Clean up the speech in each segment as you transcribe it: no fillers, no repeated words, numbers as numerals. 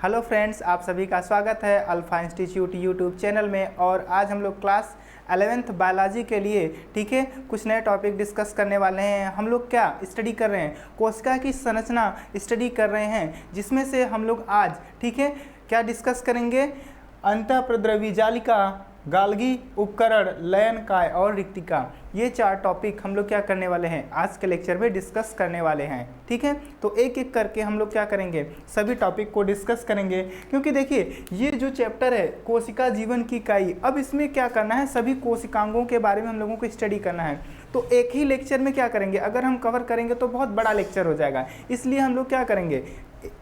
Hello friends, आप सभी का स्वागत है अल्फा इंस्टीट्यूट यूट्यूब चैनल में। और आज हम लोग क्लास 11th बायोलॉजी के लिए ठीक है कुछ नए टॉपिक डिस्कस करने वाले हैं। हम लोग क्या स्टडी कर रहे हैं, कोशिका की संरचना स्टडी कर रहे हैं, जिसमें से हम लोग आज ठीक है क्या डिस्कस करेंगे, अंतःप्रद्रवी जालिका, गाल्गी उपकरण, लयनकाय और रिक्तिका। ये 4 टॉपिक हम लोग क्या करने वाले हैं, आज के लेक्चर में डिस्कस करने वाले हैं। ठीक है, तो एक एक करके हम लोग क्या करेंगे, सभी टॉपिक को डिस्कस करेंगे। क्योंकि देखिए ये जो चैप्टर है कोशिका जीवन की इकाई, अब इसमें क्या करना है, सभी कोशिकांगों के बारे में हम लोगों को स्टडी करना है। तो एक ही लेक्चर में क्या करेंगे, अगर हम कवर करेंगे तो बहुत बड़ा लेक्चर हो जाएगा। इसलिए हम लोग क्या करेंगे,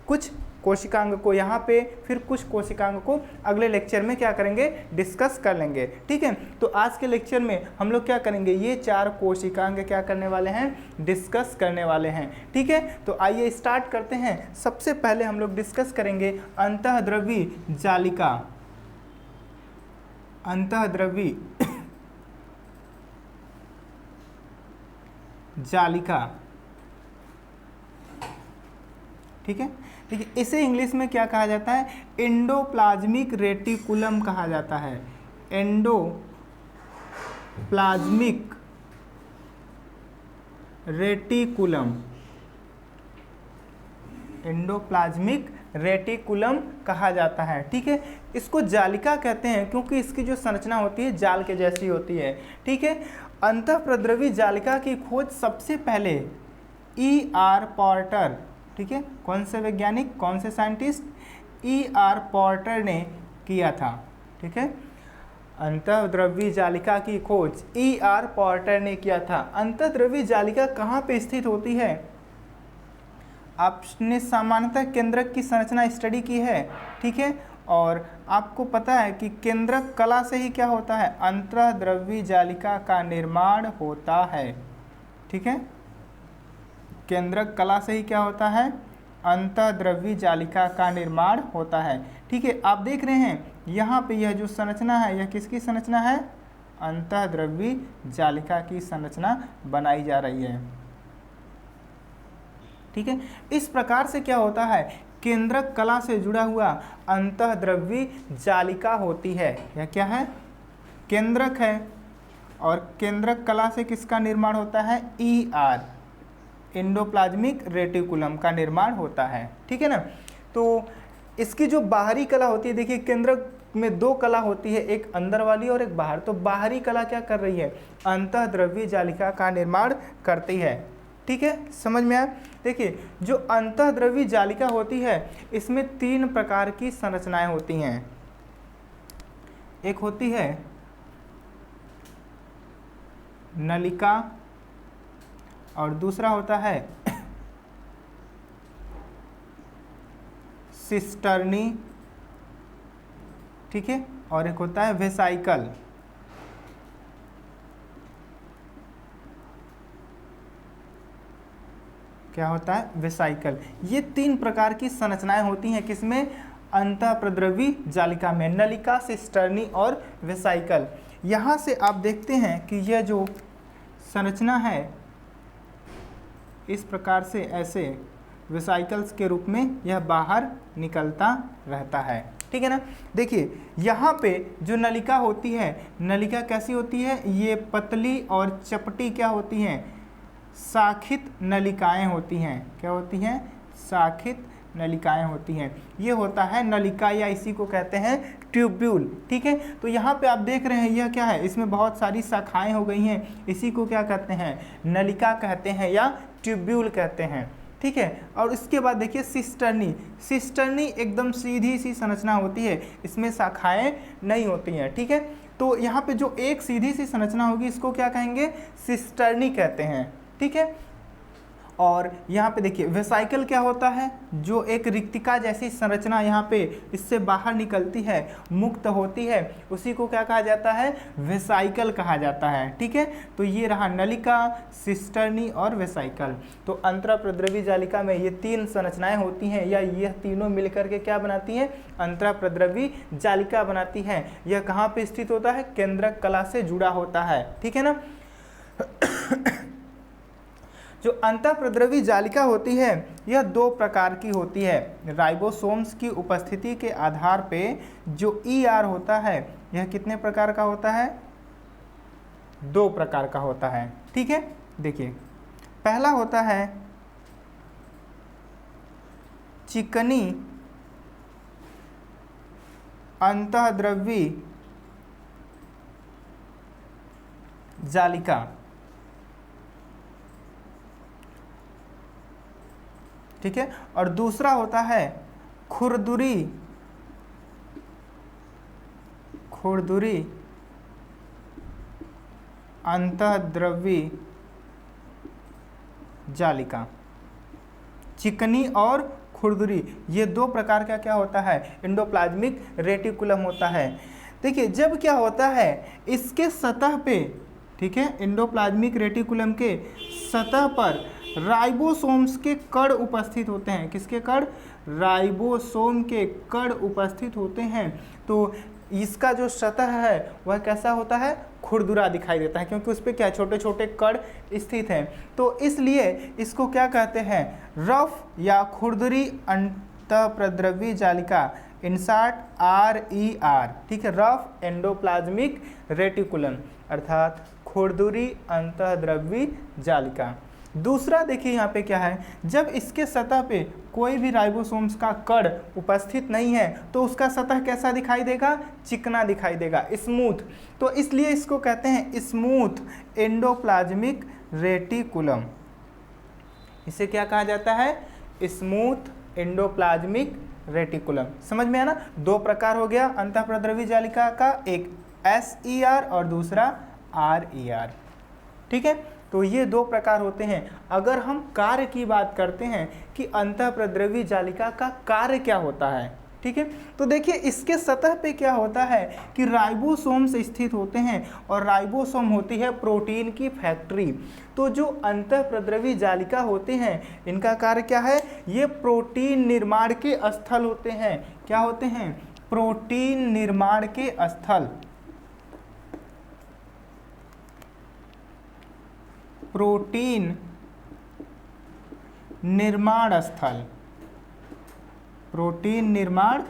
कुछ कोशिकांग को यहाँ पे, फिर कुछ कोशिकांग को अगले लेक्चर में क्या करेंगे, डिस्कस कर लेंगे। ठीक है, तो आज के लेक्चर में हम लोग क्या करेंगे, ये 4 कोशिकांग क्या करने वाले हैं, डिस्कस करने वाले हैं। ठीक है, तो आइए स्टार्ट करते हैं। सबसे पहले हम लोग डिस्कस करेंगे अंतःद्रवी जालिका। अंतःद्रवी जालिका, ठीक है। देखिए इसे इंग्लिश में क्या कहा जाता है, एंडोप्लाज्मिक रेटिकुलम कहा जाता है। एंडोप्लाज्मिक रेटिकुलम, एंडोप्लाज्मिक रेटिकुलम कहा जाता है। ठीक है, इसको जालिका कहते हैं क्योंकि इसकी जो संरचना होती है जाल के जैसी होती है। ठीक है, अंतःप्रद्रवी जालिका की खोज सबसे पहले E.R. पॉर्टर, ठीक है, कौन से वैज्ञानिक, कौन से साइंटिस्ट, E.R. पॉर्टर ने किया था। ठीक है, अंतःद्रवी जालिका की खोज E.R. पॉर्टर ने किया था। अंतःद्रवी जालिका कहाँ पे स्थित होती है, आपने सामान्यतः केंद्रक की संरचना स्टडी की है। ठीक है, और आपको पता है कि केंद्रक कला से ही क्या होता है, अंतःद्रवी जालिका का निर्माण होता है। ठीक है, केंद्रक कला से ही क्या होता है, अंतःद्रवी जालिका का निर्माण होता है। ठीक है, आप देख रहे हैं यहाँ पे यह जो संरचना है, यह किसकी संरचना है, अंतःद्रवी जालिका की संरचना बनाई जा रही है। ठीक है, इस प्रकार से क्या होता है, केंद्रक कला से जुड़ा हुआ अंतःद्रवी जालिका होती है। यह क्या है, केंद्रक है, और केंद्रक कला से किसका निर्माण होता है, E.R. एंडोप्लाज्मिक रेटिकुलम का निर्माण होता है। ठीक है ना, तो इसकी जो बाहरी कला होती है, देखिए केंद्रक में 2 कला होती है, एक अंदर वाली और एक बाहर। तो बाहरी कला क्या कर रही है, अंतःद्रवी जालिका का निर्माण करती है। ठीक है, समझ में आया। देखिए जो अंतःद्रवी जालिका होती है इसमें 3 प्रकार की संरचनाएं होती हैं। एक होती है नलिका, और दूसरा होता है सिस्टर्नी, ठीक है, और एक होता है वेसाइकल। क्या होता है, वेसाइकल। ये 3 प्रकार की संरचनाएं होती हैं किसमें, अंतःप्रद्रवी जालिका में, नलिका, सिस्टर्नी और वेसाइकल। यहाँ से आप देखते हैं कि यह जो संरचना है इस प्रकार से ऐसे वेसाइकल्स के रूप में यह बाहर निकलता रहता है। ठीक है ना, देखिए यहाँ पे जो नलिका होती है, नलिका कैसी होती है, ये पतली और चपटी क्या होती हैं, शाखित नलिकाएं होती हैं। क्या होती हैं, शाखित नलिकाएं होती हैं। ये होता है नलिका, या इसी को कहते हैं ट्यूब्यूल। ठीक है, तो यहाँ पे आप देख रहे हैं यह क्या है, इसमें बहुत सारी शाखाएं हो गई हैं, इसी को क्या कहते हैं, नलिका कहते हैं या ट्यूब्यूल कहते हैं। ठीक है, और इसके बाद देखिए सिस्टर्नी। सिस्टर्नी एकदम सीधी सी संरचना होती है, इसमें शाखाएं नहीं होती हैं। ठीक है, तो यहाँ पे जो एक सीधी सी संरचना होगी इसको क्या कहेंगे, सिस्टर्नी कहते हैं। ठीक है, और यहाँ पे देखिए वेसाइकल क्या होता है, जो एक रिक्तिका जैसी संरचना यहाँ पे इससे बाहर निकलती है, मुक्त होती है, उसी को क्या कहा जाता है, वेसाइकल कहा जाता है। ठीक है, तो ये रहा नलिका, सिस्टर्नी और वेसाइकल। तो अंतःप्रद्रवी जालिका में ये 3 संरचनाएं होती हैं, या यह तीनों मिलकर के क्या बनाती हैं, अंतःप्रद्रवी जालिका बनाती हैं। यह कहाँ पे स्थित होता है, केंद्रक कला से जुड़ा होता है। ठीक है ना। जो अंतःप्रद्रवी जालिका होती है यह 2 प्रकार की होती है। राइबोसोम्स की उपस्थिति के आधार पे जो ER होता है यह कितने प्रकार का होता है? 2 प्रकार का होता है। ठीक है, देखिए पहला होता है चिकनी अंतःद्रवी जालिका, ठीक है, और दूसरा होता है खुरदुरी अंतःद्रवी जालिका। चिकनी और खुरदुरी ये 2 प्रकार का क्या होता है? एंडोप्लाज्मिक रेटिकुलम होता है। देखिए जब क्या होता है इसके सतह पे, ठीक है, एंडोप्लाज्मिक रेटिकुलम के सतह पर राइबोसोम्स के कण उपस्थित होते हैं। किसके कण? राइबोसोम के कण उपस्थित होते हैं। तो इसका जो सतह है वह कैसा होता है? खुरदुरा दिखाई देता है, क्योंकि उस पर क्या छोटे छोटे कण स्थित हैं। तो इसलिए इसको क्या कहते हैं? रफ या खुरदुरी अंतःप्रद्रवी जालिका, इंसर्ट RER, ठीक है, रफ एंडोप्लाज्मिक रेटिकुलम अर्थात खुरदुरी अंतःद्रवी जालिका। दूसरा देखिए यहाँ पे क्या है, जब इसके सतह पे कोई भी राइबोसोम्स का कण उपस्थित नहीं है तो उसका सतह कैसा दिखाई देगा? चिकना दिखाई देगा, स्मूथ। तो इसलिए इसको कहते हैं स्मूथ एंडोप्लाज्मिक रेटिकुलम। इसे क्या कहा जाता है? Smooth endoplasmic reticulum. समझ में आया ना? 2 प्रकार हो गया अंतःप्रद्रवी जालिका का, एक SER और दूसरा RER। ठीक है, तो ये 2 प्रकार होते हैं। अगर हम कार्य की बात करते हैं कि अंतःप्रद्रवी जालिका का कार्य क्या होता है, ठीक है, तो देखिए इसके सतह पे क्या होता है कि राइबोसोम्स स्थित होते हैं और राइबोसोम होती है प्रोटीन की फैक्ट्री। तो जो अंतःप्रद्रवी जालिका होते हैं इनका कार्य क्या है? ये प्रोटीन निर्माण के स्थल होते हैं। क्या होते हैं? प्रोटीन निर्माण के स्थल। प्रोटीन निर्माण स्थल, प्रोटीन निर्माण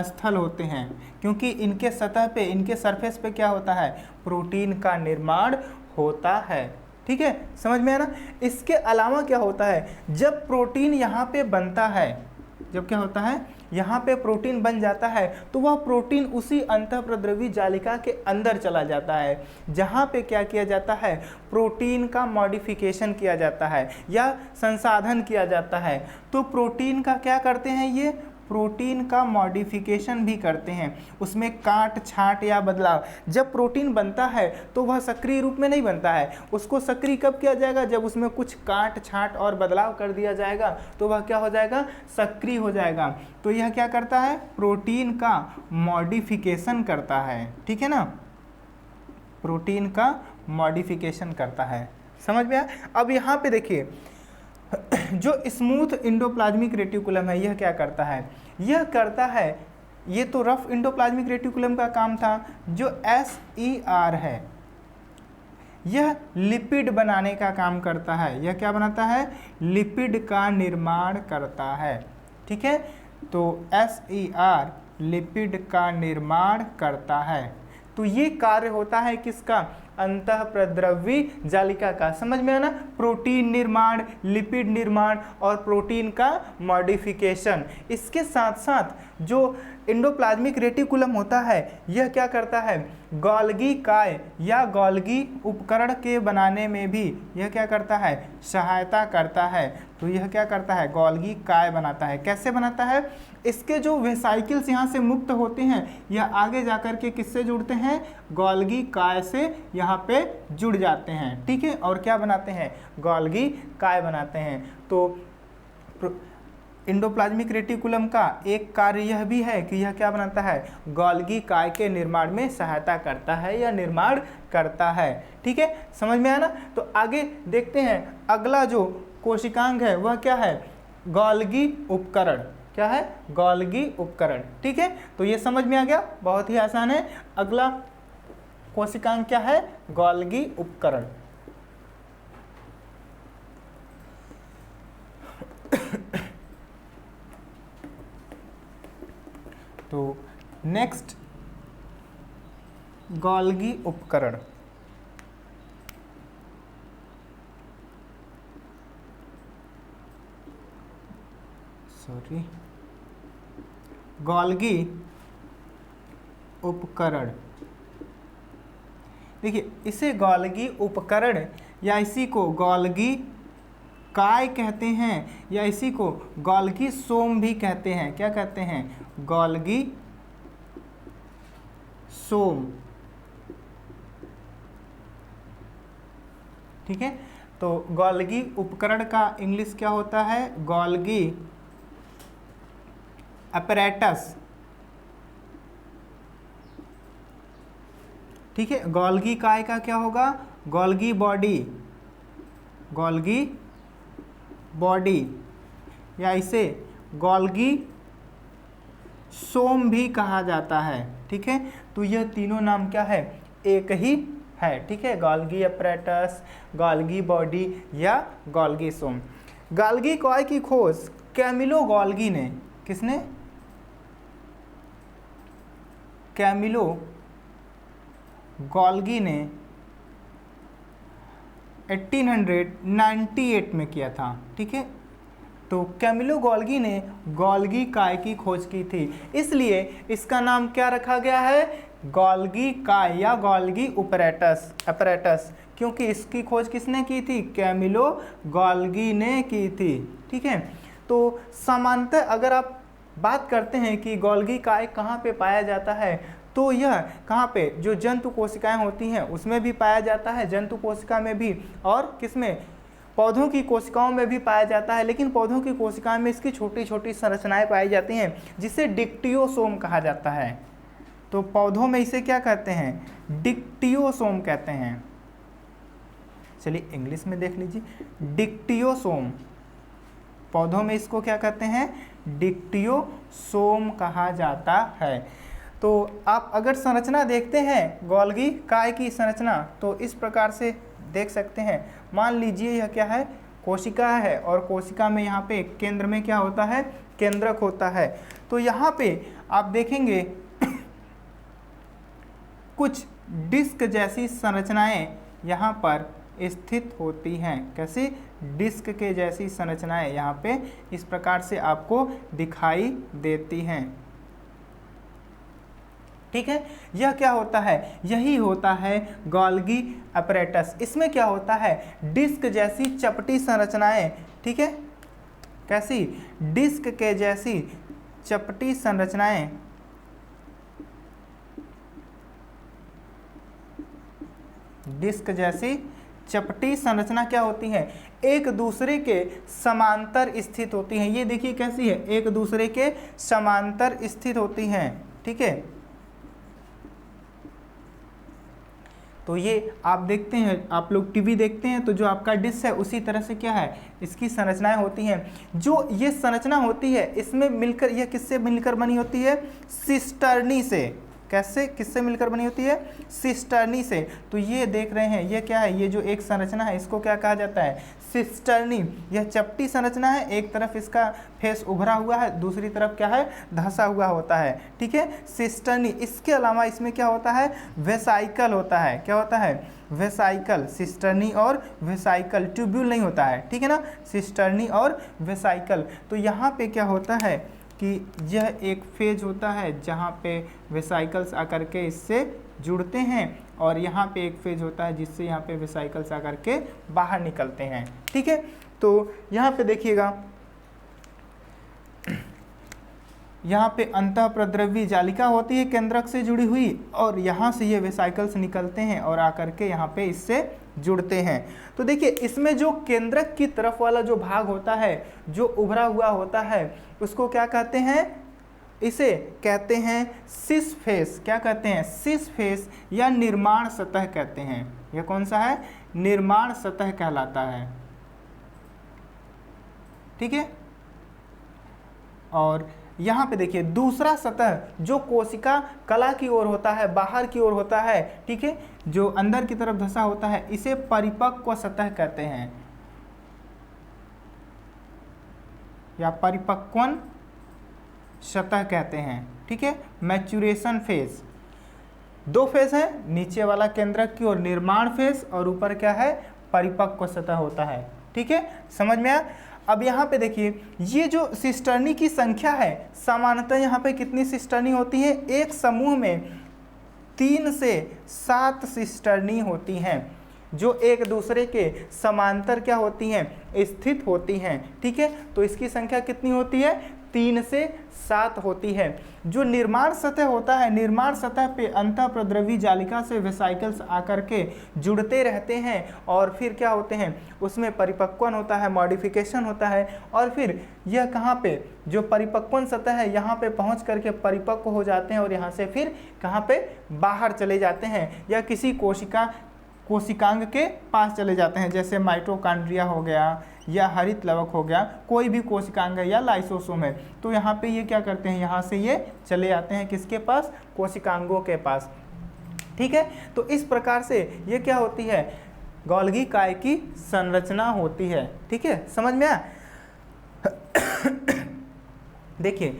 स्थल होते हैं, क्योंकि इनके सतह पे, इनके सरफेस पे क्या होता है? प्रोटीन का निर्माण होता है। ठीक है, समझ में आया ना? इसके अलावा क्या होता है, जब प्रोटीन यहाँ पे बनता है, जब क्या होता है यहाँ पे प्रोटीन बन जाता है तो वह प्रोटीन उसी अंतःप्रद्रवी जालिका के अंदर चला जाता है, जहाँ पे क्या किया जाता है? प्रोटीन का मॉडिफिकेशन किया जाता है या संसाधन किया जाता है। तो प्रोटीन का क्या करते हैं? ये प्रोटीन का मॉडिफिकेशन भी करते हैं, उसमें काट छांट या बदलाव। जब प्रोटीन बनता है तो वह सक्रिय रूप में नहीं बनता है, उसको सक्रिय कब किया जाएगा? जब उसमें कुछ काट छांट और बदलाव कर दिया जाएगा तो वह क्या हो जाएगा? सक्रिय हो जाएगा। तो यह क्या करता है? प्रोटीन का मॉडिफिकेशन करता है। ठीक है ना, प्रोटीन का मॉडिफिकेशन करता है। समझ में आया? अब यहाँ पे देखिए जो स्मूथ एंडोप्लाज्मिक रेटिकुलम है यह क्या करता है? यह करता है, ये तो रफ एंडोप्लाज्मिक रेटिकुलम का काम था। जो SER है यह लिपिड बनाने का काम करता है। यह क्या बनाता है? लिपिड का निर्माण करता है। ठीक है, तो SER लिपिड का निर्माण करता है। तो ये कार्य होता है किसका? अंतःप्रद्रवी जालिका का। समझ में आया ना? प्रोटीन निर्माण, लिपिड निर्माण और प्रोटीन का मॉडिफिकेशन। इसके साथ साथ जो एंडोप्लाज्मिक रेटिकुलम होता है यह क्या करता है? गोल्गी काय या गोल्गी उपकरण के बनाने में भी यह क्या करता है? सहायता करता है। तो यह क्या करता है? गोल्गी काय बनाता है। कैसे बनाता है? इसके जो वेसाइकिल्स यहाँ से मुक्त होते हैं यह आगे जाकर के किससे जुड़ते हैं? गोल्गी काय से यहाँ पे जुड़ जाते हैं। ठीक है, और क्या बनाते हैं? गोल्गी काय बनाते हैं। तो एंडोप्लाज्मिक रेटिकुलम का एक कार्य यह भी है कि यह क्या बनाता है? गोल्गी काय के निर्माण में सहायता करता है या निर्माण करता है। ठीक है, समझ में आया ना? तो आगे देखते हैं, अगला जो कोशिकांग है वह क्या है? गोल्गी उपकरण। क्या है? गोल्गी उपकरण। ठीक है, तो ये समझ में आ गया, बहुत ही आसान है। अगला कोशिकांग क्या है? गोल्गी उपकरण। तो नेक्स्ट गोल्गी उपकरण। गोल्गी उपकरण, देखिए इसे गोल्गी उपकरण या इसी को गोल्गी काय कहते हैं या इसी को गोल्गी सोम भी कहते हैं। क्या कहते हैं? गोल्गी सोम। ठीक है, तो गोल्गी उपकरण का इंग्लिश क्या होता है? Golgi apparatus. ठीक है, गोल्गी काय का क्या होगा? गोल्गी बॉडी, गोल्गी बॉडी या इसे गोल्गी सोम भी कहा जाता है। ठीक है, तो यह तीनों नाम क्या है? एक ही है। ठीक है, गोल्गी अपैरेटस, गोल्गी बॉडी या गोल्गी सोम। गोल्गी काय की खोज कैमिलो गोल्गी ने, किसने? कैमिलो गोल्गी ने 1898 में किया था। ठीक है, तो कैमिलो गोल्गी ने गोल्गी काय की खोज की थी, इसलिए इसका नाम क्या रखा गया है? गोल्गी काय या गोल्गी अपैरेटस, क्योंकि इसकी खोज किसने की थी? कैमिलो गोल्गी ने की थी। ठीक है, तो सामान्यतः अगर आप बात करते हैं कि गोल्गी काय कहाँ पे पाया जाता है, तो यह कहाँ पे, जो जंतु कोशिकाएं होती हैं उसमें भी पाया जाता है, जंतु कोशिका में भी, और किसमें? पौधों की कोशिकाओं में भी पाया जाता है। लेकिन पौधों की कोशिकाओं में इसकी छोटी छोटी संरचनाएं पाई जाती हैं जिसे डिक्टियोसोम कहा जाता है। तो पौधों में इसे क्या कहते हैं? डिक्टियोसोम कहते हैं। चलिए इंग्लिश में देख लीजिए, डिक्टियोसोम। पौधों में इसको क्या कहते हैं? डिक्टियोसोम कहा जाता है। तो आप अगर संरचना देखते हैं गोल्गी काय की संरचना, तो इस प्रकार से देख सकते हैं। मान लीजिए यह क्या है? कोशिका है, और कोशिका में यहाँ पे केंद्र में क्या होता है? केंद्रक होता है। तो यहाँ पे आप देखेंगे कुछ डिस्क जैसी संरचनाएं यहाँ पर स्थित होती हैं। कैसे? डिस्क के जैसी संरचनाएं यहाँ पे इस प्रकार से आपको दिखाई देती हैं। ठीक है, यह क्या होता है? यही होता है गोल्गी अपैरेटस। इसमें क्या होता है? डिस्क जैसी चपटी संरचनाएं। ठीक है, कैसी? डिस्क के जैसी चपटी संरचनाएं डिस्क जैसी चपटी संरचना क्या होती है? एक दूसरे के समांतर स्थित होती हैं। ये देखिए कैसी है? एक दूसरे के समांतर स्थित होती हैं। ठीक है, तो ये आप देखते हैं, आप लोग टीवी देखते हैं तो जो आपका डिश है उसी तरह से क्या है? इसकी संरचनाएं होती हैं। जो ये संरचना होती है इसमें मिलकर, यह किससे मिलकर बनी होती है? सिस्टर्नी से। कैसे? किससे मिलकर बनी होती है? सिस्टर्नी से। तो ये देख रहे हैं, ये क्या है? ये जो एक संरचना है इसको क्या कहा जाता है? सिस्टर्नी। यह चपटी संरचना है, एक तरफ इसका फेस उभरा हुआ है, दूसरी तरफ क्या है? धंसा हुआ होता है। ठीक है, सिस्टर्नी। इसके अलावा इसमें क्या होता है? वेसाइकल होता है। क्या होता है? वेसाइकल। सिस्टर्नी और वेसाइकल, ट्यूब्यूल नहीं होता है। ठीक है ना, सिस्टर्नी और वेसाइकल। तो यहाँ पे क्या होता है कि यह एक फेज होता है जहाँ पे वेसाइकल्स आकर के इससे जुड़ते हैं, और यहाँ पे एक फेज होता है जिससे यहाँ पे वेसाइकल्स आकर के बाहर निकलते हैं। ठीक है, तो यहाँ पे देखिएगा, यहाँ पे अंतःप्रद्रव्य जालिका होती है केंद्रक से जुड़ी हुई, और यहाँ से ये वेसाइकल्स निकलते हैं और आकर के यहाँ पे इससे जुड़ते हैं। तो देखिए इसमें जो केंद्रक की तरफ वाला जो भाग होता है, जो उभरा हुआ होता है, उसको क्या कहते हैं? इसे कहते हैं सिस फेस। क्या कहते हैं? सिस फेस या निर्माण सतह कहते हैं। यह कौन सा है? निर्माण सतह कहलाता है। ठीक है, और यहाँ पे देखिए दूसरा सतह जो कोशिका कला की ओर होता है, बाहर की ओर होता है। ठीक है, जो अंदर की तरफ धंसा होता है, इसे परिपक्व सतह कहते हैं या परिपक्वन सतह कहते हैं। ठीक है, मैच्यूरेशन फेज। दो फेज है, नीचे वाला केंद्रक की ओर निर्माण फेज और ऊपर क्या है, परिपक्व सतह होता है। ठीक है, समझ में आया। अब यहाँ पे देखिए, ये जो सिस्टर्नी की संख्या है, सामान्यतः यहाँ पे कितनी सिस्टर्नी होती है, एक समूह में 3 से 7 सिस्टर्नी होती हैं, जो एक दूसरे के समांतर क्या होती हैं, स्थित होती हैं। ठीक है, तो इसकी संख्या कितनी होती है, 3 से 7 होती है। जो निर्माण सतह होता है, निर्माण सतह पे अंतःप्रद्रवी जालिका से वेसाइकल्स आकर के जुड़ते रहते हैं और फिर क्या होते हैं, उसमें परिपक्वन होता है, मॉडिफिकेशन होता है, और फिर यह कहाँ पे, जो परिपक्वन सतह है यहाँ पे पहुँच करके परिपक्व हो जाते हैं और यहाँ से फिर कहाँ पे, बाहर चले जाते हैं या किसी कोशिकांग के पास चले जाते हैं, जैसे माइटोकॉन्ड्रिया हो गया या हरित लवक हो गया, कोई भी कोशिकांग है या लाइसोसोम है, तो यहाँ पे ये क्या करते हैं, यहाँ से ये चले जाते हैं किसके पास, कोशिकांगों के पास। ठीक है, तो इस प्रकार से ये क्या होती है, गोल्गी काय की संरचना होती है। ठीक है, समझ में आया। देखिए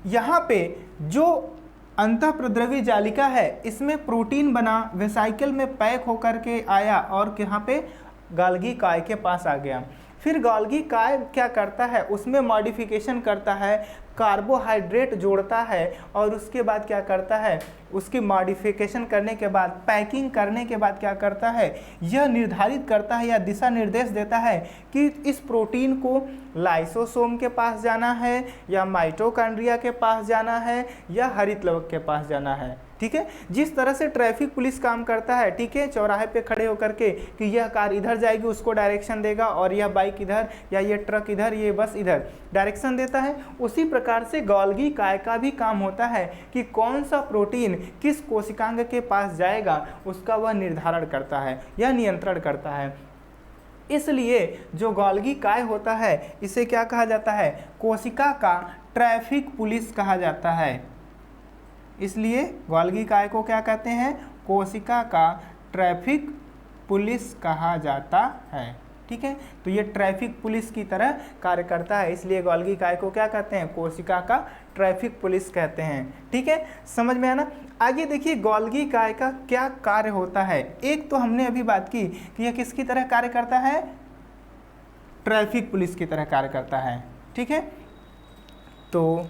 यहाँ पे जो अंतःप्रद्रवी जालिका है, इसमें प्रोटीन बना, वेसाइकल में पैक होकर के आया और यहाँ पे गोल्गी काय के पास आ गया। फिर गोल्गी काय क्या करता है, उसमें मॉडिफिकेशन करता है, कार्बोहाइड्रेट जोड़ता है और उसके बाद क्या करता है, उसकी मॉडिफिकेशन करने के बाद, पैकिंग करने के बाद क्या करता है, यह निर्धारित करता है या दिशा निर्देश देता है कि इस प्रोटीन को लाइसोसोम के पास जाना है या माइटोकॉन्ड्रिया के पास जाना है या हरित लवक के पास जाना है। ठीक है, जिस तरह से ट्रैफिक पुलिस काम करता है, ठीक है, चौराहे पे खड़े होकर के कि यह कार इधर जाएगी उसको डायरेक्शन देगा और यह बाइक इधर या ये ट्रक इधर, ये बस इधर डायरेक्शन देता है, उसी प्रकार से गोल्गी काय का भी काम होता है कि कौन सा प्रोटीन किस कोशिकांग के पास जाएगा, उसका वह निर्धारण करता है या नियंत्रण करता है। इसलिए जो गोल्गी काय होता है, इसे क्या कहा जाता है, कोशिका का ट्रैफिक पुलिस कहा जाता है। इसलिए गोल्गी काय को क्या कहते हैं, कोशिका का ट्रैफिक पुलिस कहा जाता है। ठीक है, तो ये ट्रैफिक पुलिस की तरह कार्य करता है, इसलिए गोल्गी काय को क्या कहते हैं, कोशिका का ट्रैफिक पुलिस कहते हैं। ठीक है, समझ में आना। आगे देखिए गोल्गी काय का क्या कार्य होता है। एक तो हमने अभी बात की कि यह किसकी तरह कार्य करता है, ट्रैफिक पुलिस की तरह कार्य करता है। ठीक है, तो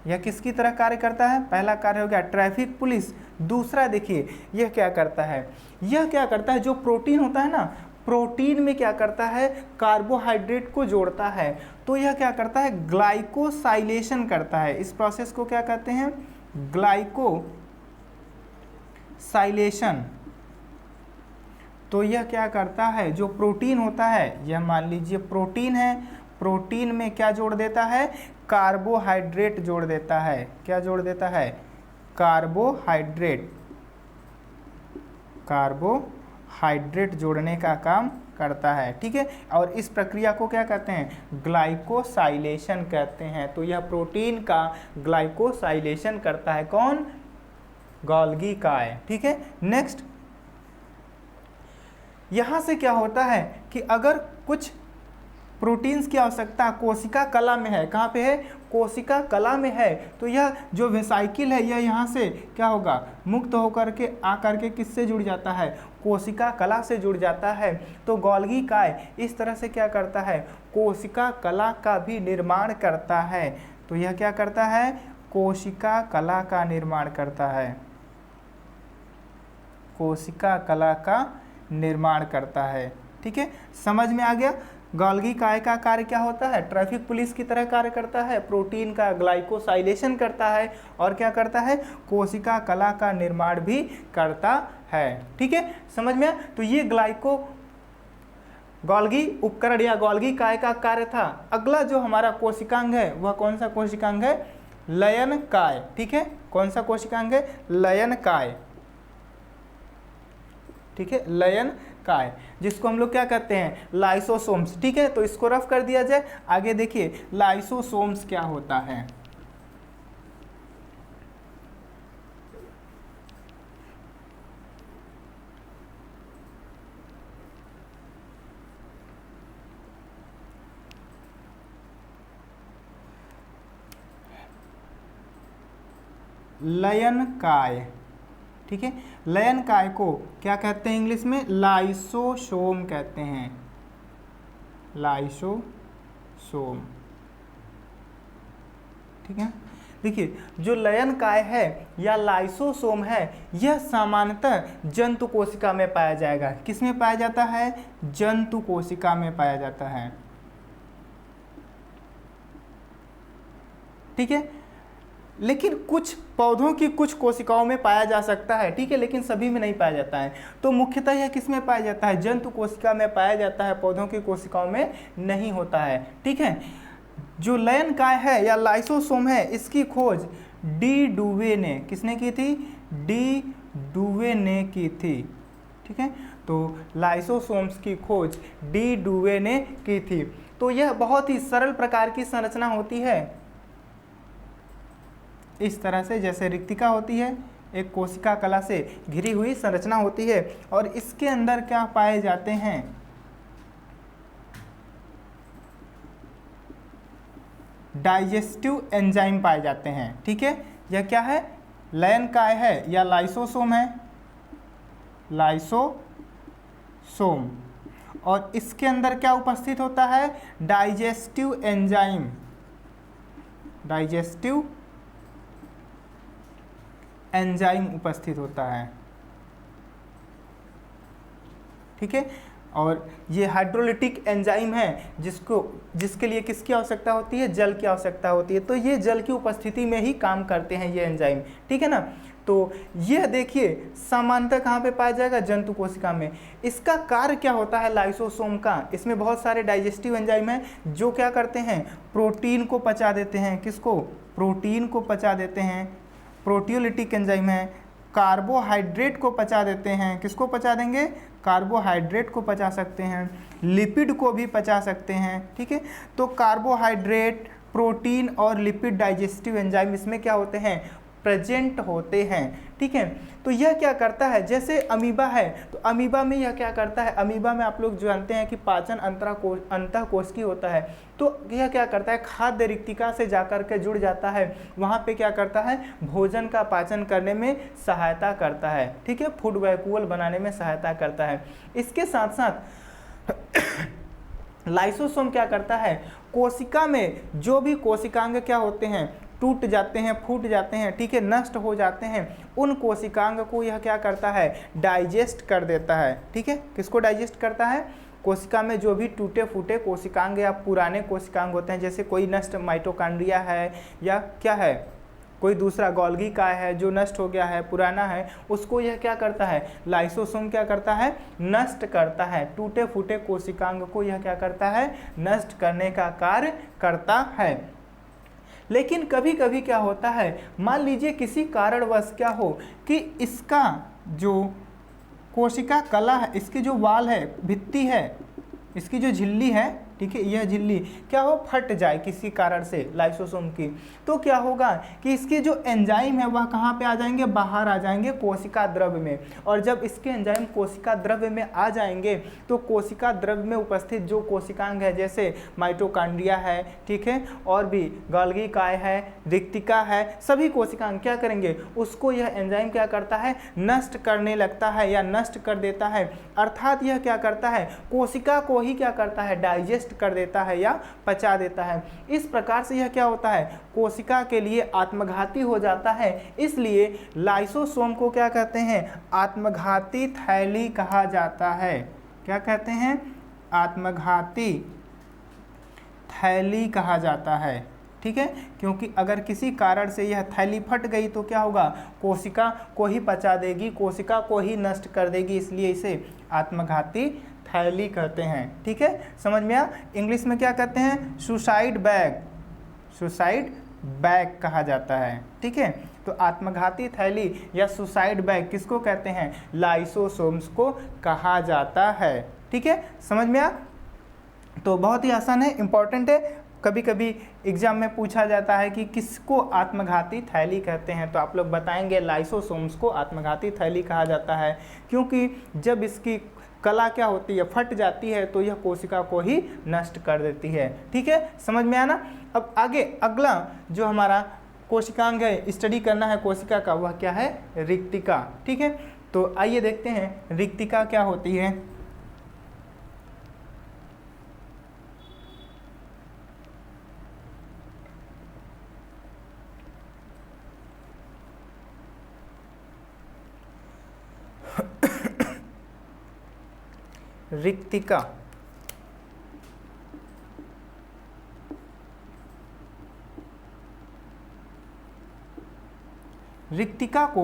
यह किसकी तरह कार्य करता है, पहला कार्य हो गया ट्रैफिक पुलिस। दूसरा देखिए यह क्या करता है, यह क्या करता है, जो प्रोटीन होता है ना, प्रोटीन में क्या करता है, कार्बोहाइड्रेट को जोड़ता है, तो यह क्या करता है, ग्लाइकोसाइलेशन करता है। इस प्रोसेस को क्या कहते हैं, ग्लाइकोसाइलेशन। तो यह क्या करता है, जो प्रोटीन होता है, यह मान लीजिए प्रोटीन है, प्रोटीन में क्या जोड़ देता है, कार्बोहाइड्रेट जोड़ देता है। क्या जोड़ देता है, कार्बोहाइड्रेट। कार्बोहाइड्रेट जोड़ने का काम करता है। ठीक है, और इस प्रक्रिया को क्या कहते हैं, ग्लाइकोसाइलेशन कहते हैं। तो यह प्रोटीन का ग्लाइकोसाइलेशन करता है, कौन, गोल्गी काय। ठीक है, नेक्स्ट यहाँ से क्या होता है कि अगर कुछ प्रोटीन्स की आवश्यकता कोशिका कला में है, कहाँ पे है, कोशिका कला में है, तो यह जो वेसाइकिल है यह यहाँ से क्या होगा, मुक्त होकर के आकर के किससे जुड़ जाता है, कोशिका कला से जुड़ जाता है। तो गोल्गी काय इस तरह से क्या करता है, कोशिका कला का भी निर्माण करता है। तो यह क्या करता है, कोशिका कला का निर्माण करता है, कोशिका कला का निर्माण करता है। ठीक है, समझ में आ गया। गोल्गी काय का कार्य क्या होता है, ट्रैफिक पुलिस की तरह कार्य करता है, प्रोटीन का ग्लाइकोसाइलेशन करता है और क्या करता है, कोशिका कला का निर्माण भी करता है। ठीक है, समझ में। तो ये गोल्गी उपकरण या गोल्गी काय का कार्य था। अगला जो हमारा कोशिकांग है वह कौन सा कोशिकांग है, लयन काय। ठीक है, कौन सा कोशिकांग है, लयन काय। ठीक है, लयन काय, जिसको हम लोग क्या कहते हैं, लाइसोसोम्स। ठीक है, तो इसको रफ कर दिया जाए। आगे देखिए लाइसोसोम्स क्या होता है। लयनकाय, ठीक है। लयनकाय को क्या कहते हैं इंग्लिश में? लाइसोसोम कहते हैं, लाइसोसोम, ठीक है। देखिए जो लयनकाय है या लाइसोसोम है, यह सामान्यतः जंतु कोशिका में पाया जाएगा। किस में पाया जाता है? जंतु कोशिका में पाया जाता है, ठीक है। लेकिन कुछ पौधों की कुछ कोशिकाओं में पाया जा सकता है, ठीक है, लेकिन सभी में नहीं पाया जाता है। तो मुख्यतः यह किस में पाया जाता है? जंतु कोशिका में पाया जाता है, पौधों की कोशिकाओं में नहीं होता है, ठीक है। जो लयनकाय है या लाइसोसोम है, इसकी खोज डी डुवे ने, किसने की थी? डी डुवे ने की थी, ठीक है। तो लाइसोसोम्स की खोज डी डुवे ने की थी। तो यह बहुत ही सरल प्रकार की संरचना होती है, इस तरह से जैसे रिक्तिका होती है, एक कोशिका कला से घिरी हुई संरचना होती है, और इसके अंदर क्या पाए जाते हैं? डाइजेस्टिव एंजाइम पाए जाते हैं, ठीक है। यह क्या है? लयनकाय है या लाइसोसोम है, लाइसोसोम, और इसके अंदर क्या उपस्थित होता है? डाइजेस्टिव एंजाइम, डाइजेस्टिव एंजाइम उपस्थित होता है, ठीक है। और ये हाइड्रोलिटिक एंजाइम है जिसके लिए किसकी आवश्यकता होती है? जल की आवश्यकता होती है। तो ये जल की उपस्थिति में ही काम करते हैं ये एंजाइम, ठीक है ना। तो यह देखिए सामान्यतः कहाँ पे पाया जाएगा? जंतु कोशिका में। इसका कार्य क्या होता है लाइसोसोम का? इसमें बहुत सारे डाइजेस्टिव एंजाइम हैं जो क्या करते हैं? प्रोटीन को पचा देते हैं। किसको? प्रोटीन को पचा देते हैं। प्रोटियोलिटिक एंजाइम है। कार्बोहाइड्रेट को पचा देते हैं। किसको पचा देंगे? कार्बोहाइड्रेट को पचा सकते हैं, लिपिड को भी पचा सकते हैं, ठीक है। तो कार्बोहाइड्रेट, प्रोटीन और लिपिड डाइजेस्टिव एंजाइम इसमें क्या होते हैं? प्रेजेंट होते हैं, ठीक है। तो यह क्या करता है? जैसे अमीबा है, तो अमीबा में यह क्या करता है? अमीबा में आप लोग जानते हैं कि पाचन अंतःकोशिकीय होता है। तो यह क्या करता है? खाद्य रिक्तिका से जाकर के जुड़ जाता है, वहाँ पे क्या करता है? भोजन का पाचन करने में सहायता करता है, ठीक है, फूड वैक्यूल बनाने में सहायता करता है। इसके साथ साथ लाइसोसोम क्या करता है? कोशिका में जो भी कोशिकांग क्या होते हैं? टूट जाते हैं, फूट जाते हैं, ठीक है, नष्ट हो जाते हैं, उन कोशिकांग को यह क्या करता है? डाइजेस्ट कर देता है, ठीक है। किसको डाइजेस्ट करता है? कोशिका में जो भी टूटे फूटे कोशिकांग या पुराने कोशिकांग होते हैं, जैसे कोई नष्ट माइटोकॉन्ड्रिया है या क्या है, कोई दूसरा गोल्गी काय है जो नष्ट हो गया है, पुराना है, उसको यह क्या करता है? लाइसोसोम क्या करता है? नष्ट करता है। टूटे फूटे कोशिकांग को यह क्या करता है? नष्ट करने का कार्य करता है। लेकिन कभी कभी क्या होता है? मान लीजिए किसी कारणवश क्या हो कि इसका जो कोशिका कला है, इसकी जो वाल है, भित्ति है, इसकी जो झिल्ली है, ठीक है, यह झिल्ली क्या हो? फट जाए किसी कारण से लाइसोसोम की। तो क्या होगा कि इसके जो एंजाइम है वह कहाँ पे आ जाएंगे? बाहर आ जाएंगे कोशिका द्रव्य में। और जब इसके एंजाइम कोशिका द्रव्य में आ जाएंगे तो कोशिका द्रव्य में उपस्थित जो कोशिकांग है, जैसे माइटोकॉन्ड्रिया है, ठीक है, और भी गोल्गी काय है, रिक्तिका है, सभी कोशिकांग क्या करेंगे? उसको यह एंजाइम क्या करता है? नष्ट करने लगता है या नष्ट कर देता है। अर्थात यह क्या करता है? कोशिका को ही क्या करता है? डाइजेस्ट कर देता है या पचा देता है। इस प्रकार से यह क्या होता है? कोशिका के लिए आत्मघाती हो जाता है। इसलिए लाइसोसोम को क्या कहते हैं? आत्मघाती थैली कहा जाता है। क्या कहते हैं? आत्मघाती थैली कहा जाता है, ठीक है। क्योंकि अगर किसी कारण से यह थैली फट गई तो क्या होगा? कोशिका को ही पचा देगी, कोशिका को ही नष्ट कर देगी, इसलिए इसे आत्मघाती थैली कहते हैं, ठीक है। समझ में आया? इंग्लिश में क्या कहते हैं? सुसाइड बैग, सुसाइड बैग कहा जाता है, ठीक है। तो आत्मघाती थैली या सुसाइड बैग किसको कहते हैं? लाइसोसोम्स को कहा जाता है, ठीक है। समझ में आया? तो बहुत ही आसान है, इंपॉर्टेंट है। कभी कभी एग्जाम में पूछा जाता है कि किसको आत्मघाती थैली कहते हैं, तो आप लोग बताएंगे लाइसोसोम्स को आत्मघाती थैली कहा जाता है, क्योंकि जब इसकी कला क्या होती है? फट जाती है, तो यह कोशिका को ही नष्ट कर देती है, ठीक है। समझ में आया ना? अब आगे अगला जो हमारा कोशिकांग है, स्टडी करना है कोशिका का, वह क्या है? रिक्तिका। ठीक है, तो आइए देखते हैं रिक्तिका क्या होती है। रिक्तिका रिक्तिका को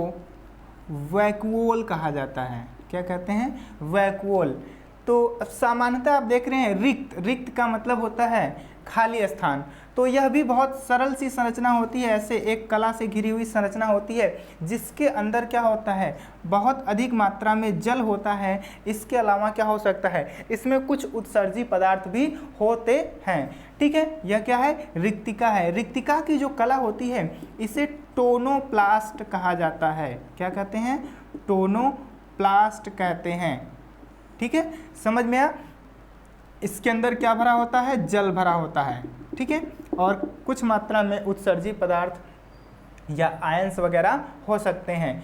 वैक्यूल कहा जाता है। क्या कहते हैं? वैक्यूल। तो सामान्यतः आप देख रहे हैं रिक्त, रिक्त का मतलब होता है खाली स्थान। तो यह भी बहुत सरल सी संरचना होती है, ऐसे एक कला से घिरी हुई संरचना होती है जिसके अंदर क्या होता है? बहुत अधिक मात्रा में जल होता है। इसके अलावा क्या हो सकता है? इसमें कुछ उत्सर्जी पदार्थ भी होते हैं। ठीक है, यह क्या है? रिक्तिका है। रिक्तिका की जो कला होती है इसे टोनोप्लास्ट कहा जाता है। क्या कहते हैं? टोनोप्लास्ट कहते हैं। ठीक है, समझ में आया? इसके अंदर क्या भरा होता है? जल भरा होता है। ठीक है, और कुछ मात्रा में उत्सर्जी पदार्थ या आयंस वगैरह हो सकते हैं।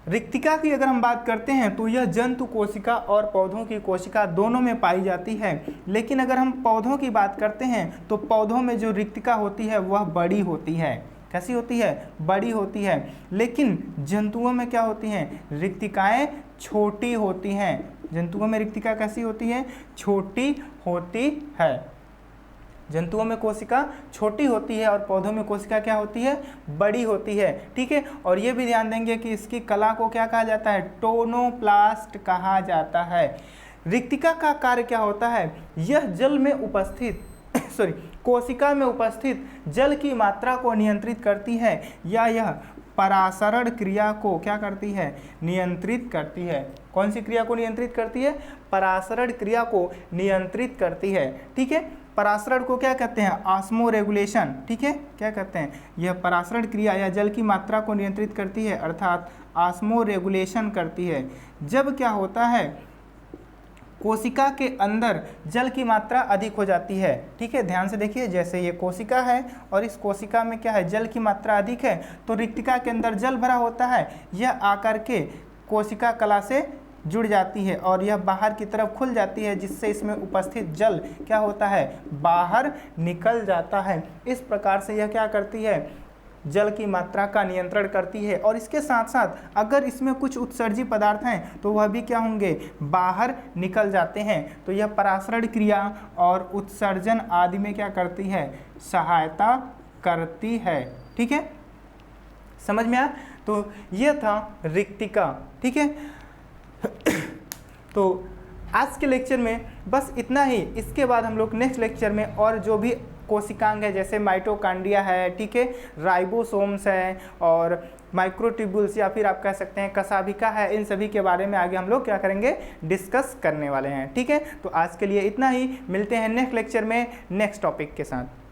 रिक्तिका की अगर हम बात करते हैं तो यह जंतु कोशिका और पौधों की कोशिका दोनों में पाई जाती है। लेकिन अगर हम पौधों की बात करते हैं तो पौधों में जो रिक्तिका होती है वह बड़ी होती है। कैसी होती है? बड़ी होती है। लेकिन जंतुओं में क्या होती हैं? रिक्तिकाएं छोटी होती हैं। जंतुओं में रिक्तिका कैसी होती है? छोटी होती है। जंतुओं में कोशिका छोटी होती है और पौधों में कोशिका क्या होती है? बड़ी होती है। ठीक है, और ये भी ध्यान देंगे कि इसकी कला को क्या कहा जाता है? टोनोप्लास्ट कहा जाता है। रिक्तिका का कार्य क्या होता है? यह जल में उपस्थित कोशिका में उपस्थित जल की मात्रा को नियंत्रित करती है, या यह परासरण क्रिया को क्या करती है? नियंत्रित करती है। कौन सी क्रिया को नियंत्रित करती है? परासरण क्रिया को नियंत्रित करती है। ठीक है, परासरण को क्या कहते हैं? Osmo regulation. ठीक है, क्या कहते हैं? यह परासरण क्रिया या जल की मात्रा को नियंत्रित करती है, अर्थात ऑस्मो रेगुलेशन करती है। जब क्या होता है? कोशिका के अंदर जल की मात्रा अधिक हो जाती है। ठीक है, ध्यान से देखिए, जैसे ये कोशिका है और इस कोशिका में क्या है? जल की मात्रा अधिक है, तो रिक्तिका के अंदर जल भरा होता है। यह आकर के कोशिका कला से जुड़ जाती है और यह बाहर की तरफ खुल जाती है, जिससे इसमें उपस्थित जल क्या होता है? बाहर निकल जाता है। इस प्रकार से यह क्या करती है? जल की मात्रा का नियंत्रण करती है। और इसके साथ साथ अगर इसमें कुछ उत्सर्जी पदार्थ हैं तो वह भी क्या होंगे? बाहर निकल जाते हैं। तो यह परासरण क्रिया और उत्सर्जन आदि में क्या करती है? सहायता करती है। ठीक है, समझ में आया? तो यह था रिक्तिका। ठीक है, तो आज के लेक्चर में बस इतना ही। इसके बाद हम लोग नेक्स्ट लेक्चर में और जो भी कोशिकांग है, जैसे माइटोकांड्रिया है, ठीक है, राइबोसोम्स है और माइक्रोट्यूब्यूल्स या फिर आप कह सकते हैं कशाभिका है, इन सभी के बारे में आगे हम लोग क्या करेंगे? डिस्कस करने वाले हैं। ठीक है, तो आज के लिए इतना ही। मिलते हैं नेक्स्ट लेक्चर में नेक्स्ट टॉपिक के साथ।